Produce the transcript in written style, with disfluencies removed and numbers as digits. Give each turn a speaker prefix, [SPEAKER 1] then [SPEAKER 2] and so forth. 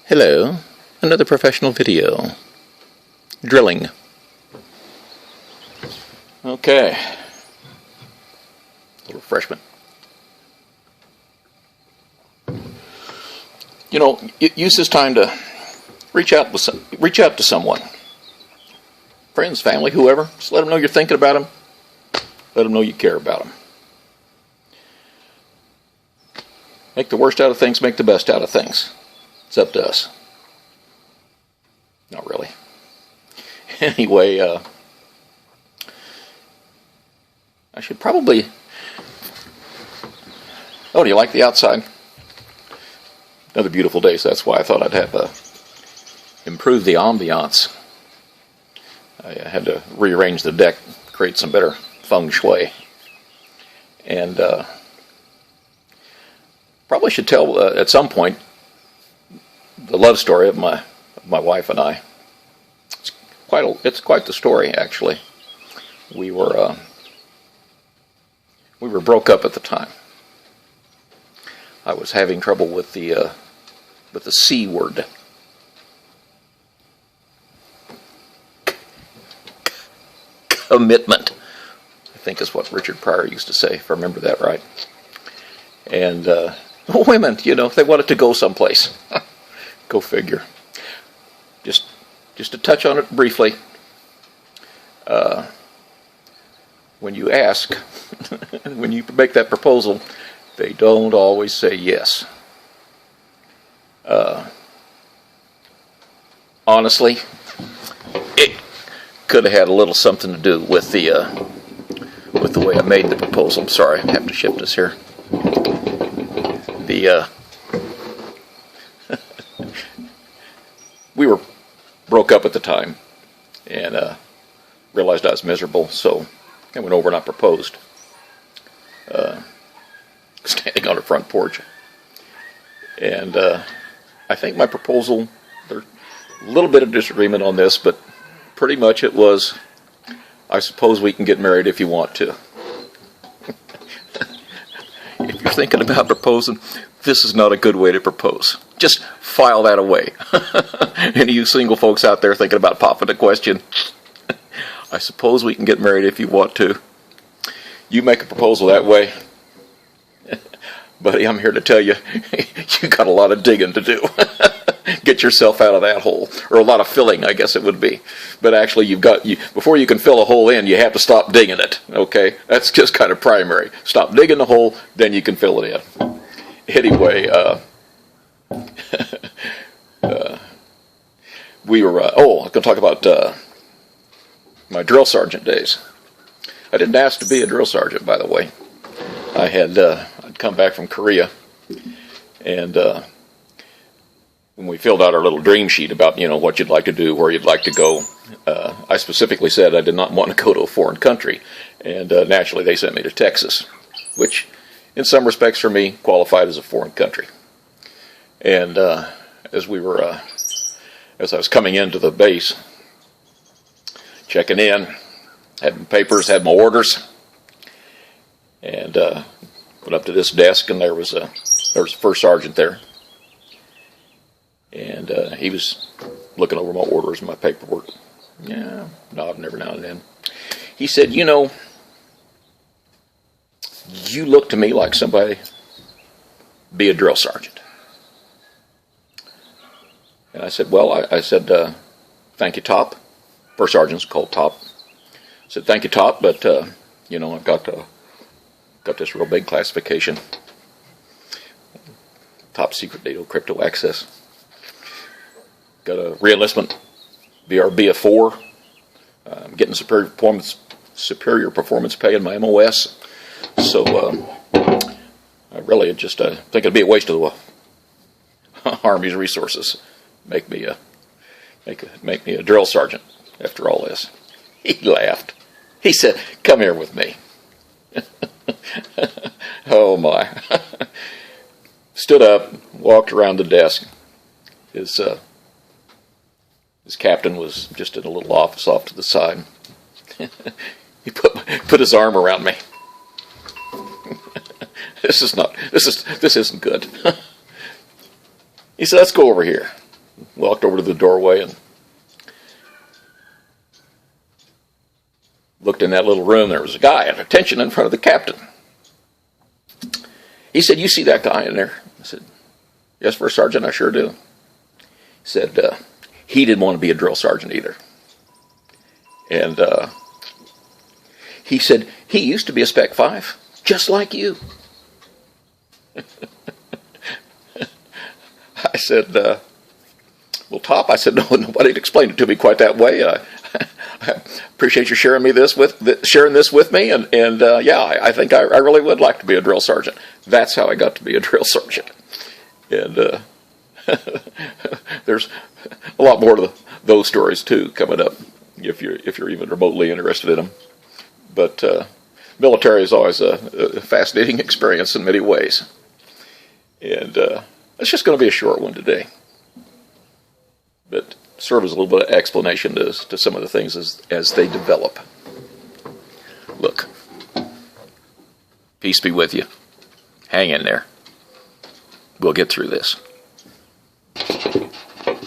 [SPEAKER 1] Hello, another professional video. Drilling. Okay. A little refreshment. You know, use this time to reach out to someone. Friends, family, whoever. Just let them know you're thinking about them. Let them know you care about them. Make the worst out of things, make the best out of things. It's up to us. Not really. Anyway, I should probably... Oh, do you like the outside? Another beautiful day, so that's why I thought I'd have improve the ambiance. I had to rearrange the deck, create some better feng shui. And probably should tell at some point the love story of my wife and I. It's quite the story, actually. We were broke up at the time. I was having trouble with the C word. Commitment, I think is what Richard Pryor used to say, if I remember that right. And women, you know, they wanted to go someplace. Go figure. Just to touch on it briefly. When you ask, when you make that proposal, they don't always say yes. Honestly, it could have had a little something to do with the way I made the proposal. I'm sorry, I have to shift this here. We were broke up at the time, and realized I was miserable, so I went over and I proposed, standing on her front porch. And I think my proposal, there's a little bit of disagreement on this, but pretty much it was, I suppose we can get married if you want to. If you're thinking about proposing, this is not a good way to propose. Just file that away. Any of you single folks out there thinking about popping a question, I suppose we can get married if you want to. You make a proposal that way, buddy, I'm here to tell you, you got a lot of digging to do. Get yourself out of that hole, or a lot of filling, I guess it would be. But actually, before you can fill a hole in, you have to stop digging it. Okay, that's just kind of primary. Stop digging the hole, then you can fill it in. Anyway, we were. I was going to talk about my drill sergeant days. I didn't ask to be a drill sergeant, by the way. I'd come back from Korea, and when we filled out our little dream sheet about, what you'd like to do, where you'd like to go, I specifically said I did not want to go to a foreign country, and naturally they sent me to Texas, which in some respects for me qualified as a foreign country. And as I was coming into the base, checking in, had my papers, had my orders, and went up to this desk, and there was a first sergeant there. And he was looking over my orders and my paperwork. Yeah, nodding every now and then. He said, you look to me like somebody be a drill sergeant. And I said, well, I said, thank you, Top. First sergeant's called Top. I said, thank you, Top, but, I've got this real big classification. Top secret NATO crypto access. Got a re-enlistment, BRB of 4. I'm getting superior performance pay in my MOS. So I really just think it'd be a waste of the Army's resources. Make me a drill sergeant after all this. He laughed. He said, "Come here with me." Oh my! Stood up, walked around the desk. His captain was just in a little office off to the side. He put his arm around me. This isn't good. He said, "Let's go over here." walked over to the doorway and looked in that little room. There was a guy at attention in front of the captain. He said, "You see that guy in there?" I said, "Yes, First Sergeant, I sure do." He said, he didn't want to be a drill sergeant either. And he said, "He used to be a Spec 5, just like you." I said, "Well, Top," I said, "No, nobody explained it to me quite that way. I appreciate you sharing this with me, and yeah, I think I really would like to be a drill sergeant." That's how I got to be a drill sergeant. And there's a lot more to those stories too coming up if you're even remotely interested in them. But military is always a fascinating experience in many ways. And it's just going to be a short one today, but serve as a little bit of explanation to some of the things as they develop. Look, peace be with you. Hang in there. We'll get through this.